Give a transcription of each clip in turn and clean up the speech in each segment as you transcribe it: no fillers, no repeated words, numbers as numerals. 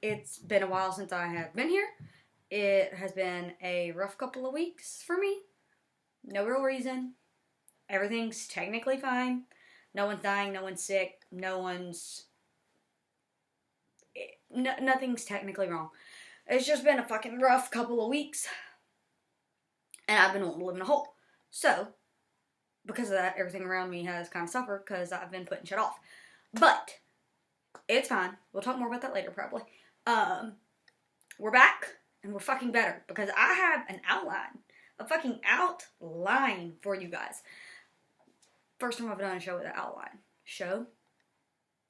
It's been a while since I have been here. It has been a rough couple of weeks for me. No real reason. Everything's technically fine. No one's dying, no one's sick, nothing's technically wrong. It's just been a fucking rough couple of weeks. And I've been wanting to live in a hole. So, because of that, everything around me has kind of suffered because I've been putting shit off. But it's fine. We'll talk more about that later, probably. We're back, and we're fucking better because I have an outline. A fucking outline for you guys. First time I've done a show with an outline. Show?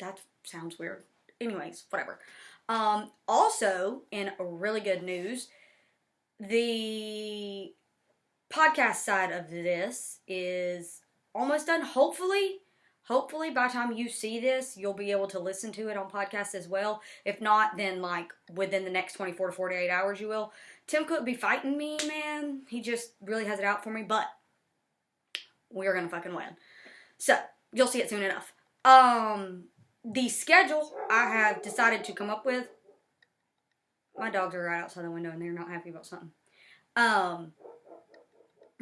That sounds weird. Anyways, whatever. Also, in really good news, the podcast side of this is almost done. Hopefully by the time you see this, you'll be able to listen to it on podcast as well. If not, then like within the next 24 to 48 hours you will. Tim could be fighting me, man. He just really has it out for me, but we're gonna fucking win. So, you'll see it soon enough. The schedule I have decided to come up with. My dogs are right outside the window and they're not happy about something.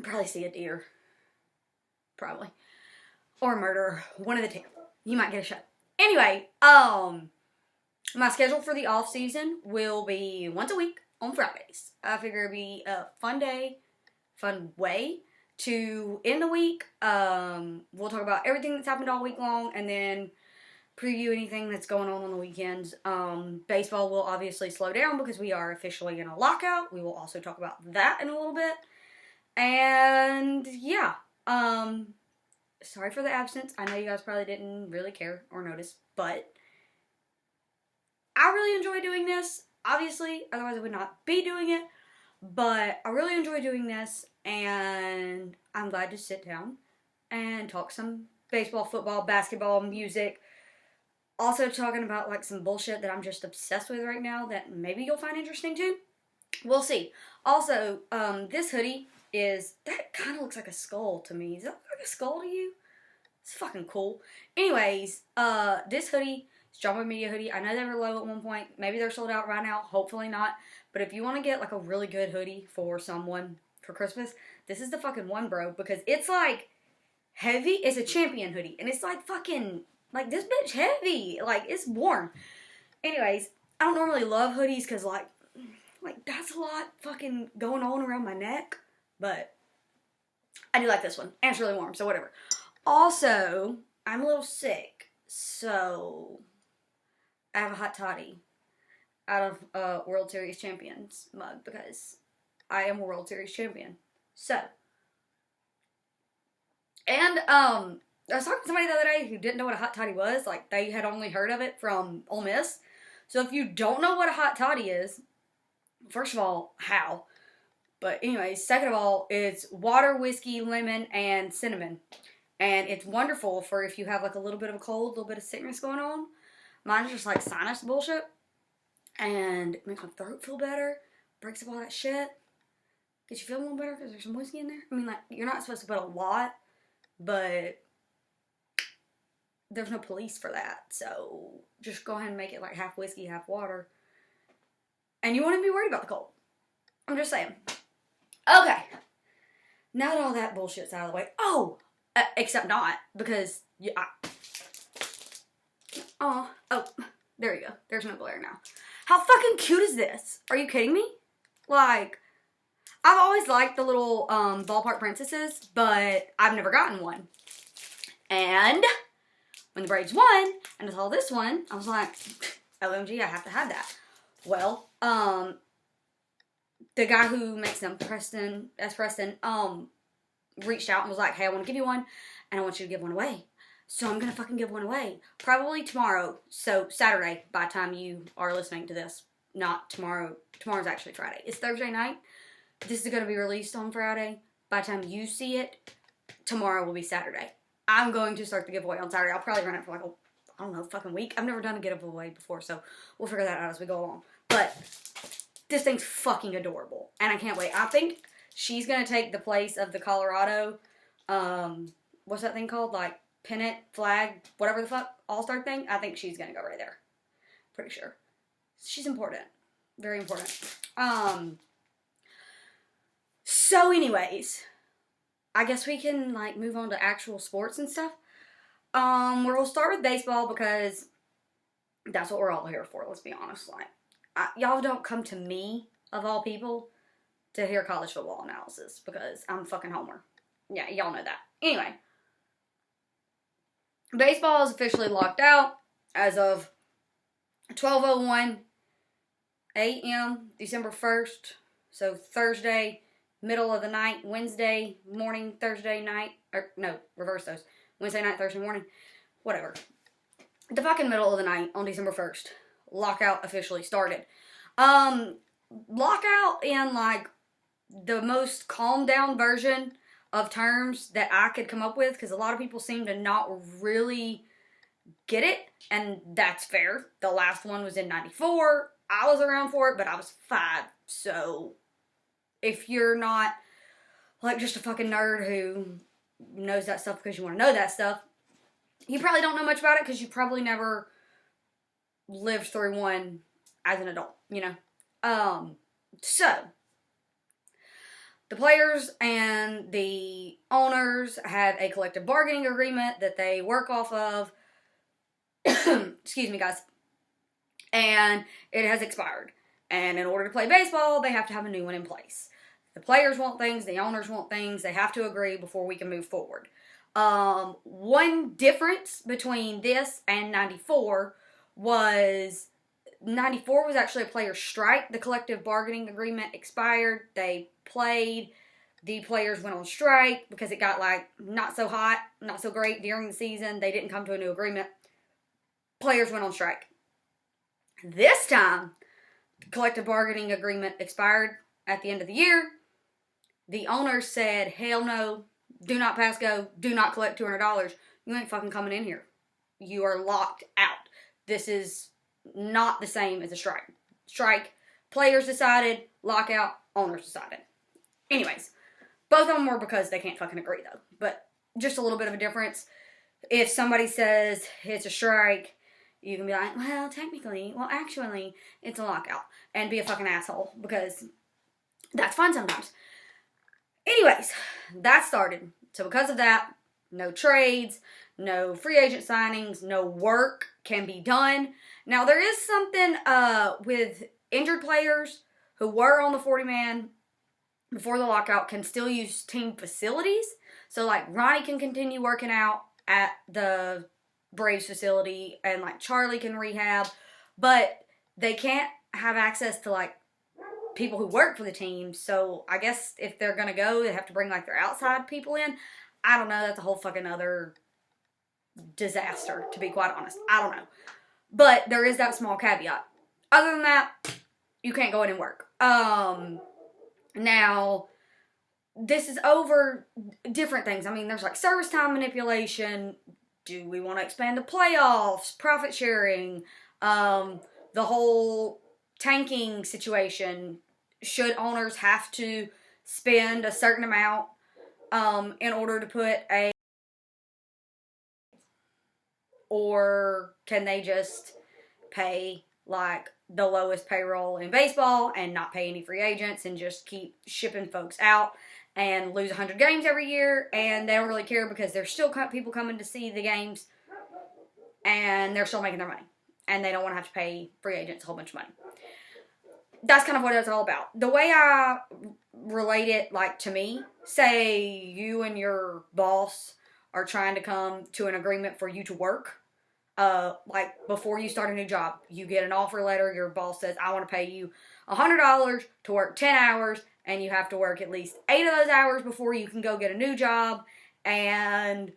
Probably see a deer. Probably. Or a murderer. One of the two. You might get a shot. Anyway, my schedule for the off season will be once a week on Fridays. I figure it'd be a fun way to end the week. We'll talk about everything that's happened all week long and then preview anything that's going on the weekends. Baseball will obviously slow down because we are officially in a lockout. We will also talk about that in a little bit. And yeah, sorry for the absence. I know you guys probably didn't really care or notice, but I really enjoy doing this. Obviously, otherwise I would not be doing it. But I really enjoy doing this, and I'm glad to sit down and talk some baseball, football, basketball, music. Also talking about like some bullshit that I'm just obsessed with right now that maybe you'll find interesting too. We'll see. Also, this hoodie that kind of looks like a skull to me. Does that look like a skull to you? It's fucking cool. Anyways, this hoodie is Jumbo Media hoodie. I know they were low at one point. Maybe they're sold out right now. Hopefully not. But if you want to get like a really good hoodie for someone for Christmas, this is the fucking one, bro. Because it's like heavy. It's a Champion hoodie. And it's like fucking, like this bitch heavy. Like it's warm. Anyways, I don't normally love hoodies because like that's a lot fucking going on around my neck. But I do like this one. And it's really warm, so whatever. Also, I'm a little sick. So I have a hot toddy out of World Series Champions mug because I am a World Series champion. So, and I was talking to somebody the other day who didn't know what a hot toddy was. Like, they had only heard of it from Ole Miss. So if you don't know what a hot toddy is, first of all, how? But anyways, second of all, it's water, whiskey, lemon, and cinnamon. And it's wonderful for if you have like a little bit of a cold, a little bit of sickness going on. Mine's just like sinus bullshit. And it makes my throat feel better. Breaks up all that shit. Gets you feeling a little better because there's some whiskey in there. I mean, like, you're not supposed to put a lot. But there's no police for that. So just go ahead and make it like half whiskey, half water. And you won't even be worried about the cold. I'm just saying. Okay. Now that all that bullshit's out of the way. Oh! Except not. Because oh, there you go. There's no glare now. How fucking cute is this? Are you kidding me? Like, I've always liked the little ballpark princesses, but I've never gotten one. And when the Braves won, and I saw this one, I was like, OMG, I have to have that. Well, the guy who makes them, Preston, reached out and was like, hey, I want to give you one, and I want you to give one away. So I'm going to fucking give one away. Probably tomorrow. So Saturday by the time you are listening to this. Not tomorrow. Tomorrow's actually Friday. It's Thursday night. This is going to be released on Friday. By the time you see it, tomorrow will be Saturday. I'm going to start the giveaway on Saturday. I'll probably run it for like, I don't know, fucking week. I've never done a giveaway before, so we'll figure that out as we go along. But this thing's fucking adorable. And I can't wait. I think she's going to take the place of the Colorado, what's that thing called? Like, pennant, flag, whatever the fuck, all-star thing. I think she's going to go right there. Pretty sure. She's important. Very important. So anyways, I guess we can, like, move on to actual sports and stuff. We'll start with baseball because that's what we're all here for, let's be honest. Like, y'all don't come to me, of all people, to hear college football analysis because I'm fucking Homer. Yeah, y'all know that. Anyway, baseball is officially locked out as of 12:01 a.m. December 1st. So Thursday, middle of the night, Wednesday morning, Thursday night. Or no, reverse those. Wednesday night, Thursday morning. Whatever. The fucking middle of the night on December 1st. Lockout officially started. Lockout in, like, the most calmed down version of terms that I could come up with, because a lot of people seem to not really get it, and that's fair. The last one was in 94. I was around for it, but I was 5, so if you're not, like, just a fucking nerd who knows that stuff because you want to know that stuff, you probably don't know much about it because you probably never lived through one as an adult, you know? So, the players and the owners have a collective bargaining agreement that they work off of. Excuse me, guys. And it has expired. And in order to play baseball, they have to have a new one in place. The players want things, the owners want things. They have to agree before we can move forward. One difference between this and 94 was 94 was actually a player strike. The collective bargaining agreement expired. They played. The players went on strike because it got, like, not so hot, not so great during the season. They didn't come to a new agreement. Players went on strike. This time, the collective bargaining agreement expired at the end of the year. The owners said, hell no, do not pass go, do not collect $200. You ain't fucking coming in here. You are locked out. This is not the same as a strike. Strike, players decided, lockout, owners decided. Anyways, both of them were because they can't fucking agree, though. But just a little bit of a difference. If somebody says it's a strike, you can be like, well, technically, well, actually, it's a lockout. And be a fucking asshole, because that's fun sometimes. Anyways, that started. So because of that, no trades, no free agent signings, no work can be done. Now, there is something with injured players who were on the 40-man before the lockout can still use team facilities. So, like, Ronnie can continue working out at the Braves facility, and, like, Charlie can rehab, but they can't have access to, like, people who work for the team. So I guess if they're gonna go, they have to bring, like, their outside people in. I don't know. That's a whole fucking other disaster, to be quite honest. I don't know. But there is that small caveat. Other than that, you can't go in and work. Now, this is over different things. I mean, there's, like, service time manipulation. Do we want to expand the playoffs? Profit sharing? The whole tanking situation. Should owners have to spend a certain amount in order to put a... Or can they just pay, like, the lowest payroll in baseball and not pay any free agents and just keep shipping folks out and lose 100 games every year, and they don't really care because there's still people coming to see the games and they're still making their money and they don't want to have to pay free agents a whole bunch of money. That's kind of what it's all about. The way I relate it, like, to me, say you and your boss are trying to come to an agreement for you to work. Like, before you start a new job, you get an offer letter, your boss says, I want to pay you $100 to work 10 hours, and you have to work at least 8 of those hours before you can go get a new job, and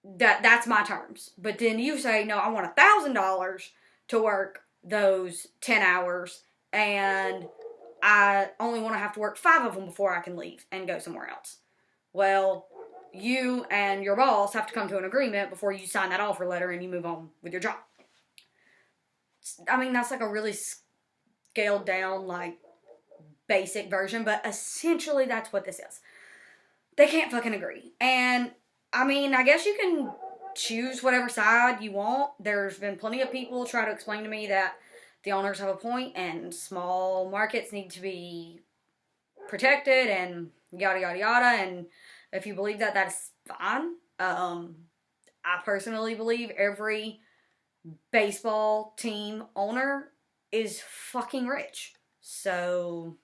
that's my terms. But then you say, no, I want $1,000 to work those 10 hours, and I only want to have to work 5 of them before I can leave and go somewhere else. Well, you and your boss have to come to an agreement before you sign that offer letter and you move on with your job. I mean, that's like a really scaled down, like, basic version, but essentially that's what this is. They can't fucking agree. And, I mean, I guess you can choose whatever side you want. There's been plenty of people try to explain to me that the owners have a point and small markets need to be protected and yada yada yada. And if you believe that, that's fine. I personally believe every baseball team owner is fucking rich, so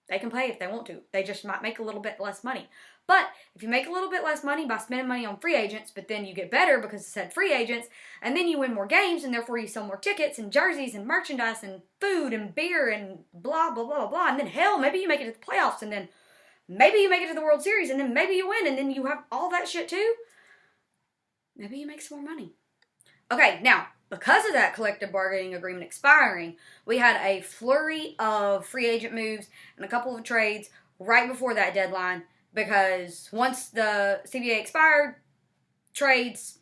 they can play if they want to. They just might make a little bit less money. But if you make a little bit less money by spending money on free agents, but then you get better because it said free agents, and then you win more games, and therefore you sell more tickets and jerseys and merchandise and food and beer and blah, blah, blah, blah, blah. And then hell, maybe you make it to the playoffs, and then maybe you make it to the World Series, and then maybe you win, and then you have all that shit too. Maybe you make some more money. Okay, now, because of that collective bargaining agreement expiring, we had a flurry of free agent moves and a couple of trades right before that deadline, because once the CBA expired, trades,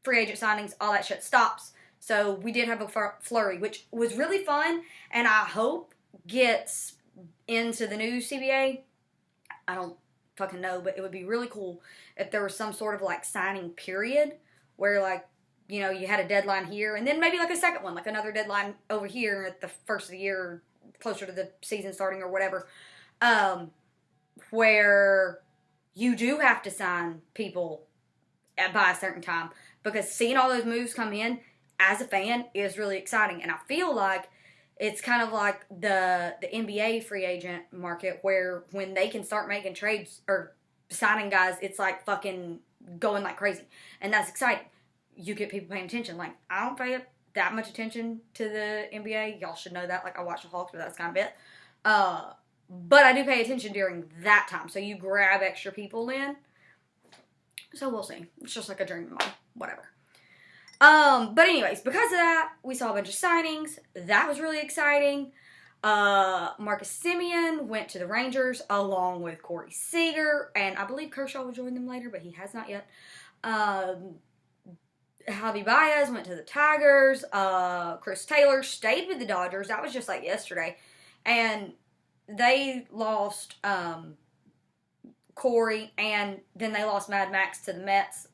free agent signings, all that shit stops. So we did have a flurry, which was really fun, and I hope gets into the new CBA. I don't fucking know, but it would be really cool if there was some sort of like signing period where, like, you know, you had a deadline here and then maybe like a second one, like another deadline over here at the first of the year or closer to the season starting or whatever, where you do have to sign people by a certain time, because seeing all those moves come in as a fan is really exciting. And I feel like it's kind of like the NBA free agent market, where when they can start making trades or signing guys, it's like fucking going like crazy. And that's exciting. You get people paying attention. Like, I don't pay that much attention to the NBA. Y'all should know that. Like, I watch the Hawks, but that's kind of it. But I do pay attention during that time. So you grab extra people in. So we'll see. It's just like a dream of mine. Whatever. But anyways, because of that, we saw a bunch of signings. That was really exciting. Marcus Semien went to the Rangers along with Corey Seager, and I believe Kershaw will join them later, but he has not yet. Javi Baez went to the Tigers. Chris Taylor stayed with the Dodgers. That was just like yesterday. And they lost Corey, and then they lost Mad Max to the Mets.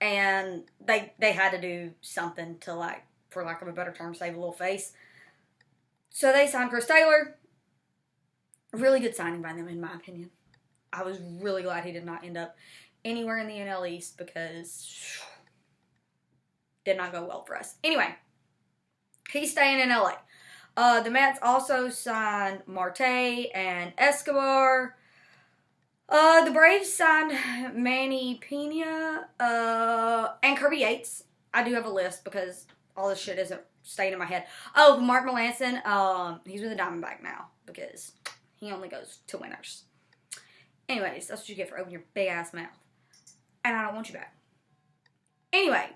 And they had to do something to, like, for lack of a better term, save a little face. So they signed Chris Taylor. Really good signing by them, in my opinion. I was really glad he did not end up anywhere in the NL East, because did not go well for us. Anyway, he's staying in LA. The Mets also signed Marte and Escobar. The Braves signed Manny Pena and Kirby Yates. I do have a list because all this shit isn't staying in my head. Oh, Mark Melancon, he's with the Diamondback now because he only goes to winners. Anyways, that's what you get for opening your big ass mouth. And I don't want you back. Anyway,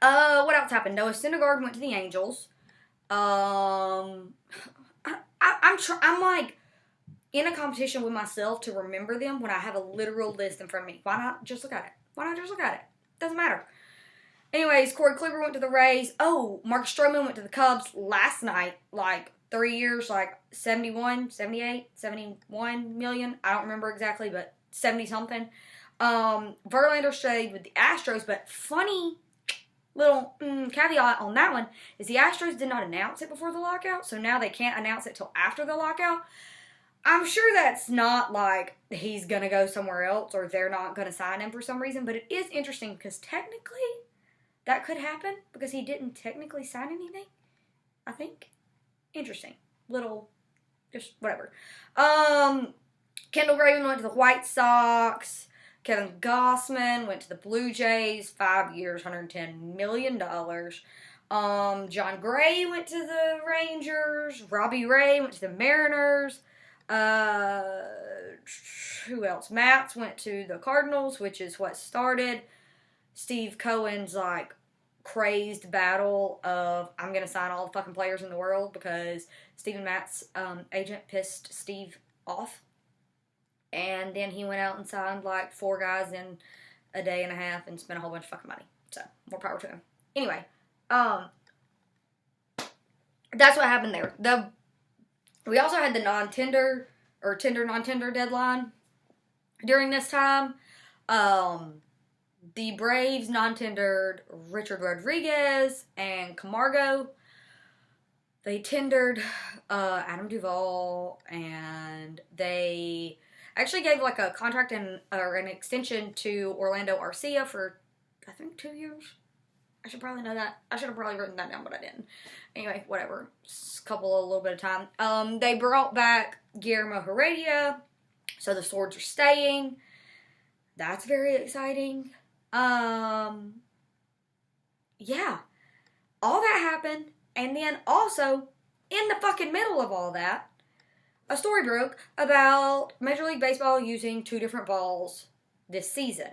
what else happened? Noah Syndergaard went to the Angels. I'm like in a competition with myself to remember them when I have a literal list in front of me. Why not just look at it? Doesn't matter. Anyways, Corey Kluber went to the Rays. Oh, Marcus Stroman went to the Cubs last night. Like 3 years, like 71, 78, 71 million. I don't remember exactly, but 70 something. Verlander stayed with the Astros, but funny little caveat on that one is the Astros did not announce it before the lockout, so now they can't announce it till after the lockout. I'm sure that's not like he's going to go somewhere else or they're not going to sign him for some reason, but it is interesting because technically that could happen because he didn't technically sign anything, I think. Interesting. Little, just whatever. Kendall Graveman went to the White Sox. Kevin Gossman went to the Blue Jays, 5 years, $110 million. John Gray went to the Rangers. Robbie Ray went to the Mariners. Who else? Matz went to the Cardinals, which is what started Steve Cohen's, like, crazed battle of, I'm going to sign all the fucking players in the world because Steven Matz's agent pissed Steve off. And then he went out and signed, like, 4 guys in a day and a half and spent a whole bunch of fucking money. So, more power to him. Anyway, that's what happened there. We also had the non-tender, or tender non-tender deadline during this time. The Braves non-tendered Richard Rodriguez and Camargo. They tendered Adam Duvall, and they actually gave like a contract or an extension to Orlando Arcia for, I think, 2 years. I should probably know that. I should have probably written that down, but I didn't. Anyway, whatever. Just a little bit of time. They brought back Guillermo Heredia, so the Swords are staying. That's very exciting. Yeah. All that happened, and then also, in the fucking middle of all that, a story broke about Major League Baseball using 2 different balls this season.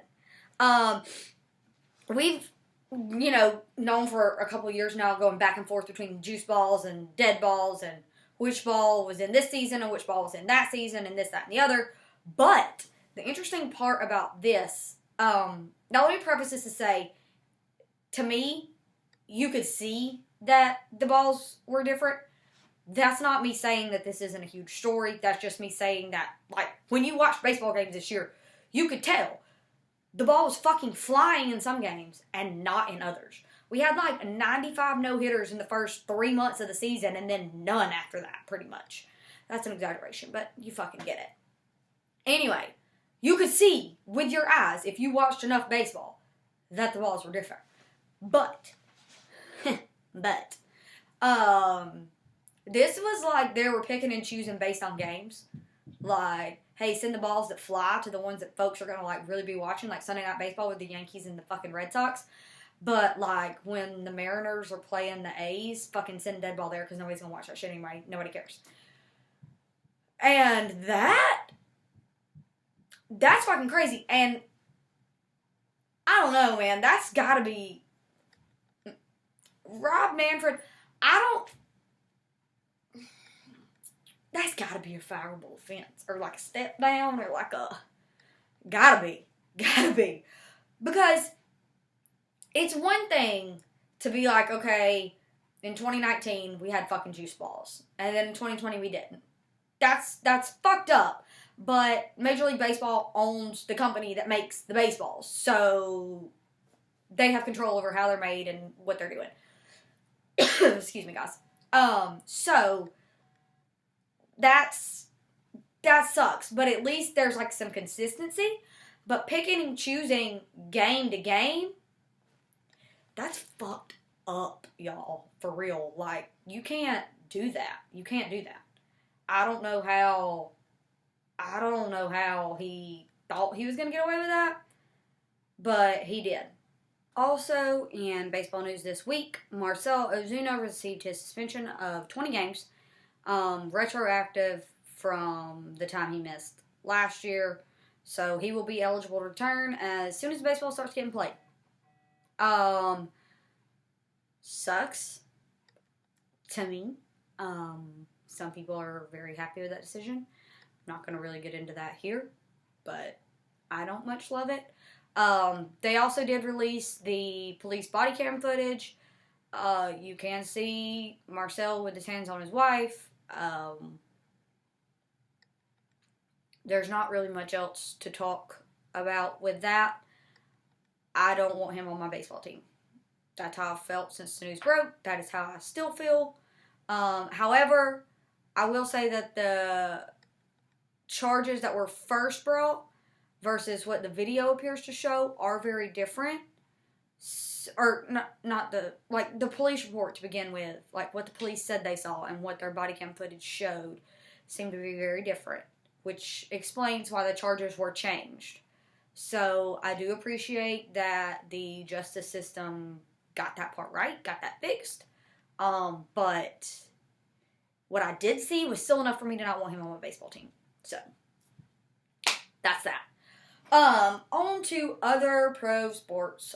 We've, known for a couple of years now, going back and forth between juice balls and dead balls, and which ball was in this season and which ball was in that season, and this, that, and the other. But the interesting part about this, now let me preface this to say, to me, you could see that the balls were different. That's not me saying that this isn't a huge story. That's just me saying that, like, when you watch baseball games this year, you could tell the ball was fucking flying in some games and not in others. We had like 95 no-hitters in the first 3 months of the season and then none after that, pretty much. That's an exaggeration, but you fucking get it. Anyway, you could see with your eyes, if you watched enough baseball, that the balls were different. But, this was like they were picking and choosing based on games. Like, hey, send the balls that fly to the ones that folks are going to, like, really be watching, like Sunday Night Baseball with the Yankees and the fucking Red Sox. But, like, when the Mariners are playing the A's, fucking send a dead ball there because nobody's going to watch that shit anyway. Nobody cares. And that's fucking crazy. And I don't know, man. That's got to be Rob Manfred. That's gotta be a fireable offense. Or like a step down. Or like a... Gotta be. Because it's one thing to be like, okay, in 2019 we had fucking juice balls. And then in 2020 we didn't. That's fucked up. But Major League Baseball owns the company that makes the baseballs. So they have control over how they're made and what they're doing. Excuse me, guys. So that sucks, but at least there's like some consistency. But picking and choosing game to game, that's fucked up, y'all, for real. Like, you can't do that. I don't know how he thought he was gonna get away with that, but he did. Also, in baseball news this week, Marcell Ozuna received his suspension of 20 games, retroactive from the time he missed last year. So he will be eligible to return as soon as baseball starts getting played. Sucks to me. Some people are very happy with that decision. I'm not going to really get into that here, but I don't much love it. They also did release the police body cam footage. You can see Marcel with his hands on his wife. There's not really much else to talk about with that. I don't want him on my baseball team. That's how I felt since the news broke. That is how I still feel. However, I will say that the charges that were first brought versus what the video appears to show are very different. Or not the police report to begin with, like what the police said they saw and what their body cam footage showed seemed to be very different, which explains why the charges were changed. So I do appreciate that the justice system got that part right, got that fixed. But what I did see was still enough for me to not want him on my baseball team. So that's that. On to other pro sports.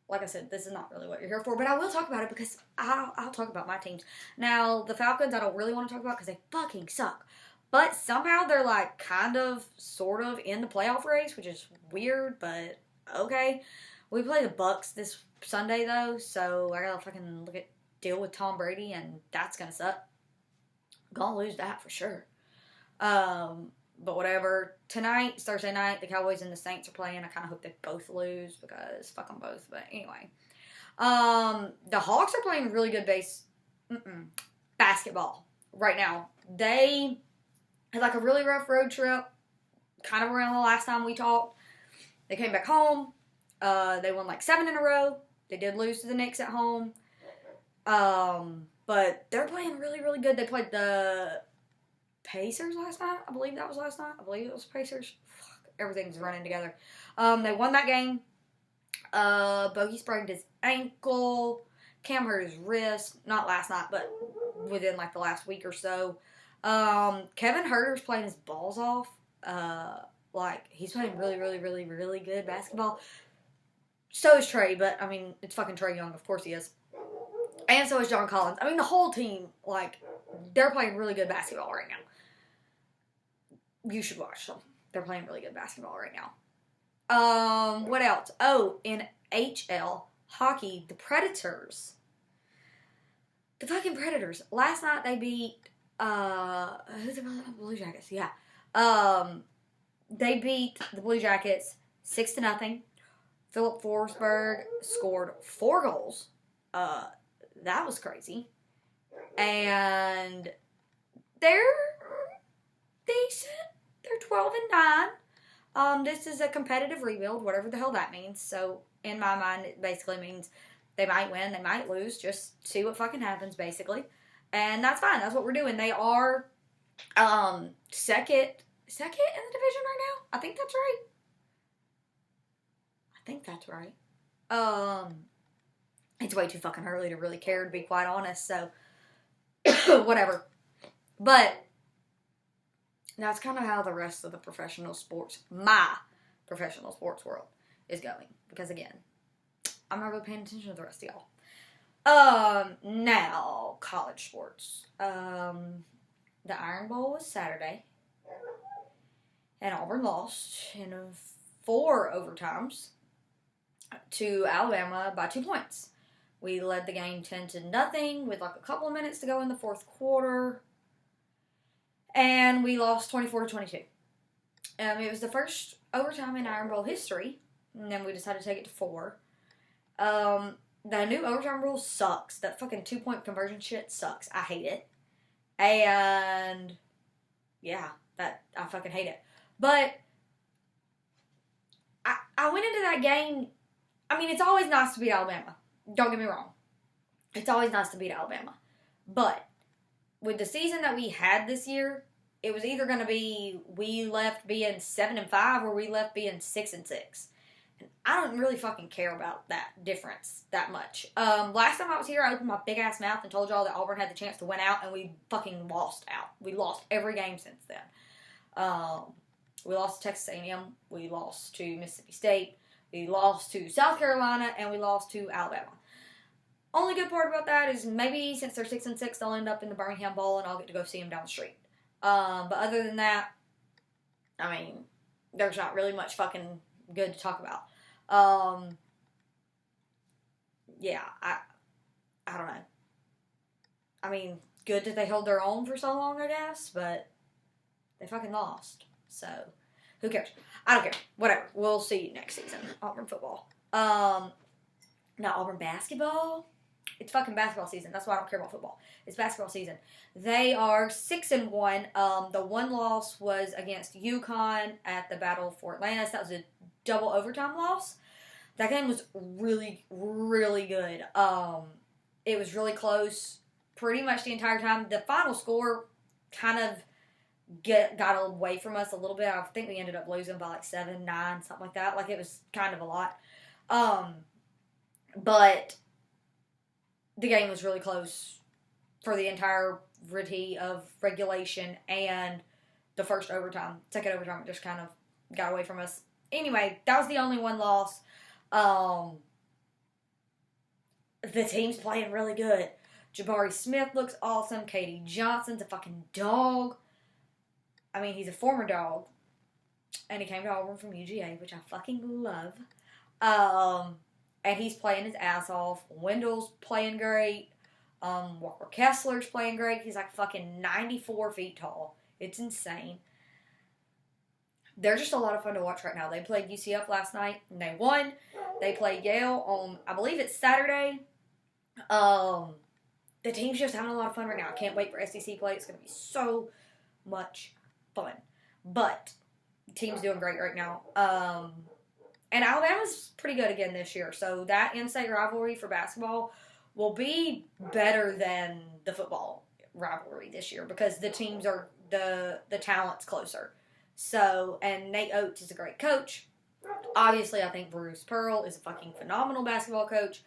Like I said, this is not really what you're here for, but I will talk about it because I'll talk about my teams. Now, the Falcons I don't really want to talk about because they fucking suck. But somehow they're like kind of, sort of in the playoff race, which is weird, but okay. We play the Bucks this Sunday though, so I gotta fucking deal with Tom Brady, and that's gonna suck. Gonna lose that for sure. But whatever. Tonight, it's Thursday night, the Cowboys and the Saints are playing. I kind of hope they both lose because fuck them both. But anyway. The Hawks are playing really good basketball right now. They had like a really rough road trip, kind of around the last time we talked. They came back home. They won like 7 in a row. They did lose to the Knicks at home. But they're playing really, really good. They played the Pacers last night. I believe that was last night. I believe it was Pacers. Fuck, everything's running together. They won that game. Bogey sprained his ankle. Cam hurt his wrist. Not last night, but within like the last week or so. Kevin Huerter's playing his balls off. Like, he's playing really, really, really, really good basketball. So is Trey, but, I mean, it's fucking Trey Young. Of course he is. And so is John Collins. I mean, the whole team, like, they're playing really good basketball right now. You should watch them. They're playing really good basketball right now. What else? Oh, in HL hockey, the Predators. The fucking Predators. Last night they beat, who's the Blue Jackets? Yeah. They beat the Blue Jackets 6-0. Philip Forsberg scored 4 goals. That was crazy. And they're decent. They're 12-9. This is a competitive rebuild, whatever the hell that means. So, in my mind, it basically means they might win, they might lose. Just see what fucking happens, basically. And that's fine. That's what we're doing. They are second in the division right now. I think that's right. It's way too fucking early to really care, to be quite honest. So, whatever. But that's kind of how the rest of my professional sports world is going. Because again, I'm not really paying attention to the rest of y'all. Now, college sports. The Iron Bowl was Saturday. And Auburn lost in 4 overtimes to Alabama by 2 points. We led the game 10-0 with like a couple of minutes to go in the 4th quarter. And we lost 24-22. It was the first overtime in Iron Bowl history. And then we decided to take it to 4. The new overtime rule sucks. That fucking 2-point conversion shit sucks. I hate it. And yeah, I fucking hate it. But I went into that game. I mean, it's always nice to beat Alabama. Don't get me wrong. It's always nice to beat Alabama. But with the season that we had this year, it was either going to be we left being 7-5 or we left being 6-6. And I don't really fucking care about that difference that much. Last time I was here, I opened my big ass mouth and told y'all that Auburn had the chance to win out, and we fucking lost out. We lost every game since then. We lost to Texas A&M. We lost to Mississippi State. We lost to South Carolina, and we lost to Alabama. Only good part about that is maybe since they're 6-6, they'll end up in the Birmingham Bowl, and I'll get to go see them down the street. But other than that, I mean, there's not really much fucking good to talk about. Yeah, I don't know. I mean, good that they held their own for so long, I guess, but they fucking lost. So, who cares? I don't care. Whatever. We'll see you next season. Auburn football. Now, Auburn basketball. It's fucking basketball season. That's why I don't care about football. It's basketball season. They are 6-1. The one loss was against UConn at the Battle for Atlantis. That was a double overtime loss. That game was really, really good. It was really close pretty much the entire time. The final score kind of got away from us a little bit. I think we ended up losing by like 7-9, something like that. Like, it was kind of a lot. But the game was really close for the entirety of regulation and the first overtime. Second overtime, it just kind of got away from us. Anyway, that was the only one loss. The team's playing really good. Jabari Smith looks awesome. Katie Johnson's a fucking dog. I mean, he's a former dog. And he came to Auburn from UGA, which I fucking love. And he's playing his ass off. Wendell's playing great. Walker Kessler's playing great. He's like fucking 94 feet tall. It's insane. they're just a lot of fun to watch right now. They played UCF last night and they won. They played Yale on, I believe it's Saturday. The team's just having a lot of fun right now. I can't wait for SEC play. It's going to be so much fun. But the team's doing great right now. And Alabama's pretty good again this year. So that in-state rivalry for basketball will be better than the football rivalry this year because the teams are, the talent's closer. So, and Nate Oates is a great coach. Obviously, I think Bruce Pearl is a fucking phenomenal basketball coach.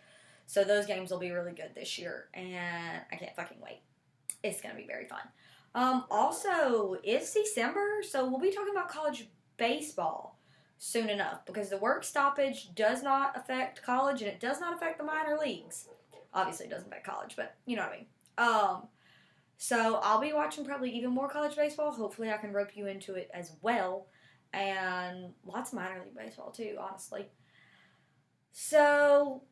So those games will be really good this year. And I can't fucking wait. It's going to be very fun. Also, it's December, so we'll be talking about college baseball soon enough because the work stoppage does not affect college and it does not affect the minor leagues. Obviously, it doesn't affect college, but you know what I mean. So I'll be watching probably even more college baseball. Hopefully I can rope you into it as well. And lots of minor league baseball too, honestly. So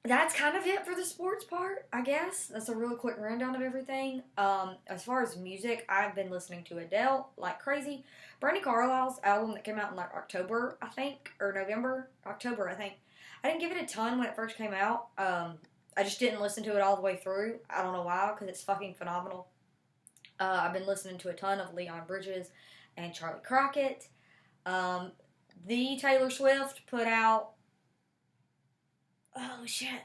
that's kind of it for the sports part, I guess. That's a real quick rundown of everything. As far as music, I've been listening to Adele like crazy. Brandi Carlile's album that came out in like October, I think, or November, October, I think. I didn't give it a ton when it first came out. I just didn't listen to it all the way through. I don't know why, because it's fucking phenomenal. I've been listening to a ton of Leon Bridges and Charlie Crockett. The Taylor Swift put out, oh shit,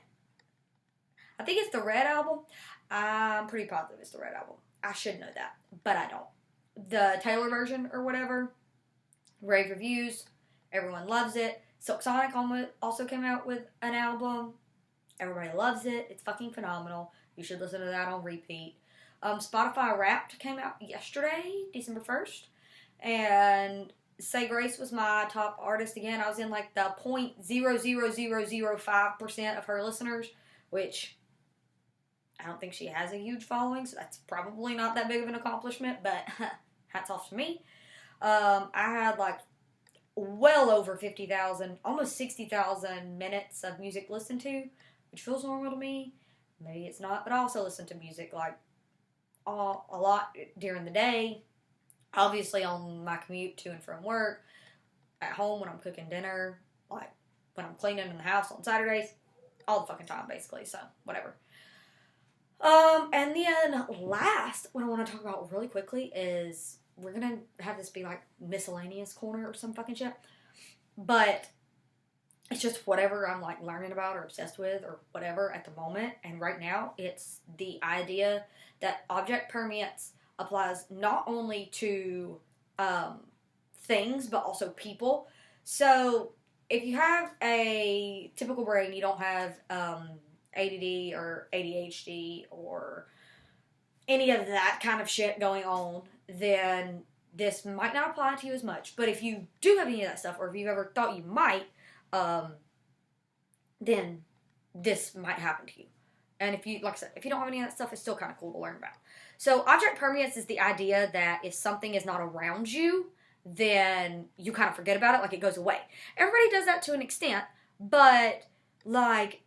I think it's the Red album. I'm pretty positive it's the Red album. I should know that, but I don't. The Taylor version or whatever, rave reviews, everyone loves it. Silk Sonic also came out with an album. Everybody loves it. It's fucking phenomenal. You should listen to that on repeat. Spotify Wrapped came out yesterday, December 1st. And Say Grace was my top artist again. I was in like the 0.00005% of her listeners, which I don't think she has a huge following, so that's probably not that big of an accomplishment, but hats off to me. I had like well over 50,000, almost 60,000 minutes of music listened to, which feels normal to me. Maybe it's not, but I also listen to music like a lot during the day. Obviously on my commute to and from work, at home when I'm cooking dinner, like when I'm cleaning in the house on Saturdays, all the fucking time basically, so whatever. And then last, what I want to talk about really quickly is we're going to have this be like miscellaneous corner or some fucking shit, but it's just whatever I'm like learning about or obsessed with or whatever at the moment. And right now it's the idea that object permeance applies not only to things but also people. So if you have a typical brain, you don't have ADD or ADHD or any of that kind of shit going on, then this might not apply to you as much. But if you do have any of that stuff, or if you've ever thought you might, then this might happen to you. And if you, like I said, if you don't have any of that stuff, it's still kind of cool to learn about. So object permeance is the idea that if something is not around you, then you kind of forget about it, like it goes away. Everybody does that to an extent, but like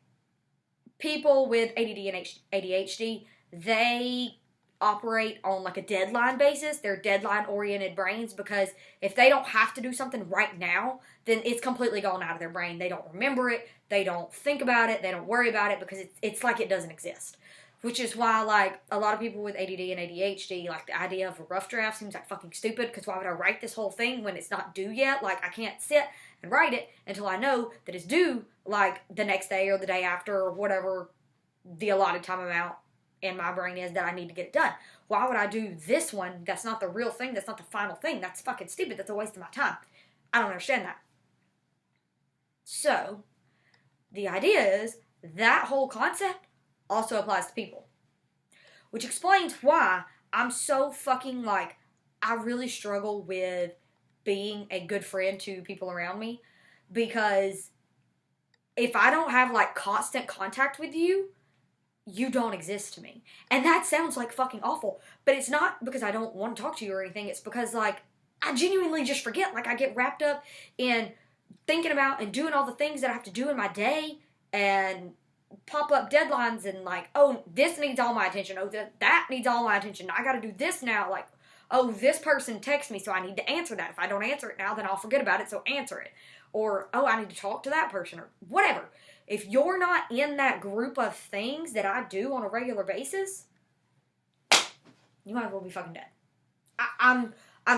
people with ADD and ADHD, they operate on like a deadline basis. They're deadline-oriented brains because if they don't have to do something right now, then it's completely gone out of their brain. They don't remember it. They don't think about it. They don't worry about it because it's like it doesn't exist. Which is why, like, a lot of people with ADD and ADHD, like, the idea of a rough draft seems like fucking stupid because why would I write this whole thing when it's not due yet? Like, I can't sit and write it until I know that it's due, like, the next day or the day after or whatever the allotted time amount in my brain is that I need to get it done. Why would I do this one? That's not the real thing. That's not the final thing. That's fucking stupid. That's a waste of my time. I don't understand that. So, the idea is that whole concept also applies to people. Which explains why I'm so fucking like, I really struggle with being a good friend to people around me. Because if I don't have like constant contact with you, you don't exist to me. And that sounds like fucking awful. But it's not because I don't want to talk to you or anything. It's because like, I genuinely just forget. Like I get wrapped up in thinking about and doing all the things that I have to do in my day. And pop up deadlines and like, oh, this needs all my attention. Oh, that needs all my attention. I got to do this now. Like, oh, this person texts me, so I need to answer that. If I don't answer it now, then I'll forget about it, so answer it. Or, oh, I need to talk to that person, or whatever. If you're not in that group of things that I do on a regular basis, you might as well be fucking dead. I'm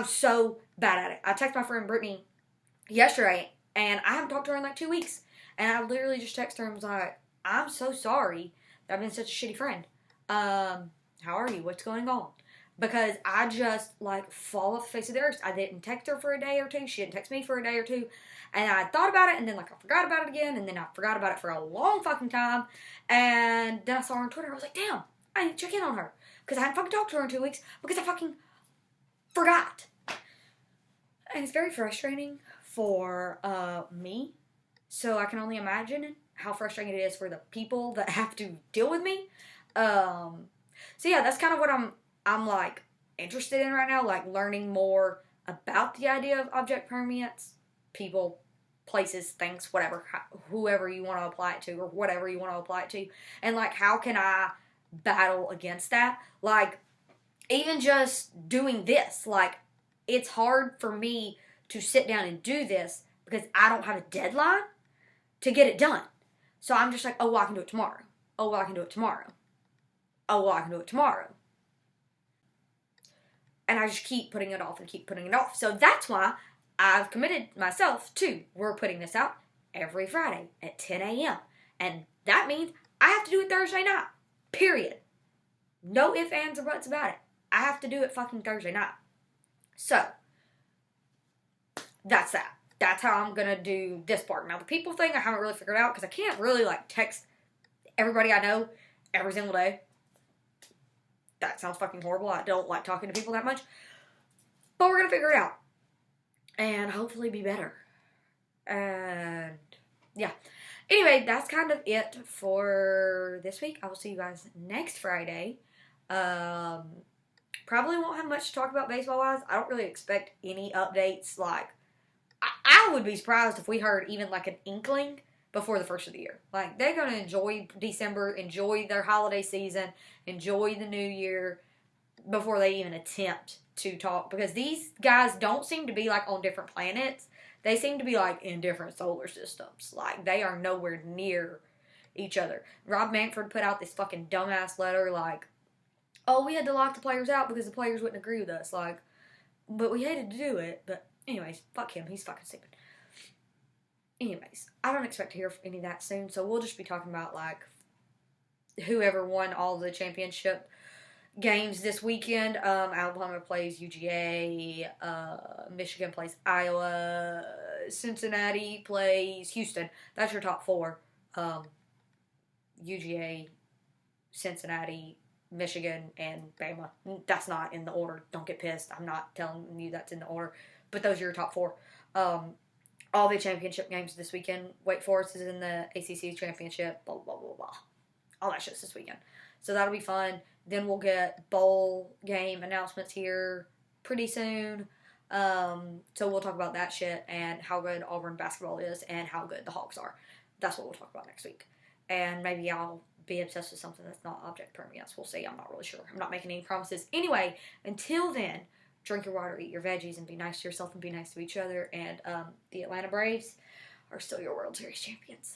so bad at it. I texted my friend Brittany yesterday, and I haven't talked to her in like 2 weeks. And I literally just texted her and was like, I'm so sorry that I've been such a shitty friend. How are you? What's going on? Because I just, like, fall off the face of the earth. I didn't text her for a day or two. She didn't text me for a day or two. And I thought about it, and then, like, I forgot about it again. And then I forgot about it for a long fucking time. And then I saw her on Twitter. I was like, damn, I need to check in on her. Because I hadn't fucking talked to her in 2 weeks. Because I fucking forgot. And it's very frustrating for me. So I can only imagine how frustrating it is for the people that have to deal with me. So yeah, that's kind of what I'm like interested in right now, like learning more about the idea of object permeance, people, places, things, whatever, whoever you want to apply it to, or whatever you want to apply it to, and like how can I battle against that? Like even just doing this, like it's hard for me to sit down and do this because I don't have a deadline to get it done. So I'm just like, oh, well, I can do it tomorrow. Oh, well, I can do it tomorrow. Oh, well, I can do it tomorrow. And I just keep putting it off and keep putting it off. So that's why I've committed myself to, we're putting this out every Friday at 10 a.m. And that means I have to do it Thursday night. Period. No ifs, ands, or buts about it. I have to do it fucking Thursday night. So, that's that. That's how I'm going to do this part. Now, the people thing I haven't really figured out because I can't really, like, text everybody I know every single day. That sounds fucking horrible. I don't like talking to people that much. But we're going to figure it out. And hopefully be better. And, yeah. Anyway, that's kind of it for this week. I will see you guys next Friday. Probably won't have much to talk about baseball-wise. I don't really expect any updates, like, I would be surprised if we heard even like an inkling before the first of the year. Like, they're going to enjoy December, enjoy their holiday season, enjoy the new year before they even attempt to talk. Because these guys don't seem to be like on different planets. They seem to be like in different solar systems. Like, they are nowhere near each other. Rob Manfred put out this fucking dumbass letter like, oh, we had to lock the players out because the players wouldn't agree with us. Like, but we hated to do it, but anyways, fuck him. He's fucking stupid. Anyways, I don't expect to hear any of that soon, so we'll just be talking about, like, whoever won all the championship games this weekend. Alabama plays UGA. Michigan plays Iowa. Cincinnati plays Houston. That's your top four. UGA, Cincinnati, Michigan, and Bama. That's not in the order. Don't get pissed. I'm not telling you that's in the order. But those are your top four. All the championship games this weekend. Wake Forest is in the ACC championship. Blah, blah, blah, blah. All that shit's this weekend. So that'll be fun. Then we'll get bowl game announcements here pretty soon. So we'll talk about that shit and how good Auburn basketball is and how good the Hawks are. That's what we'll talk about next week. And maybe I'll be obsessed with something that's not object permeance. We'll see. I'm not really sure. I'm not making any promises. Anyway, until then, drink your water, eat your veggies, and be nice to yourself and be nice to each other. And the Atlanta Braves are still your World Series champions.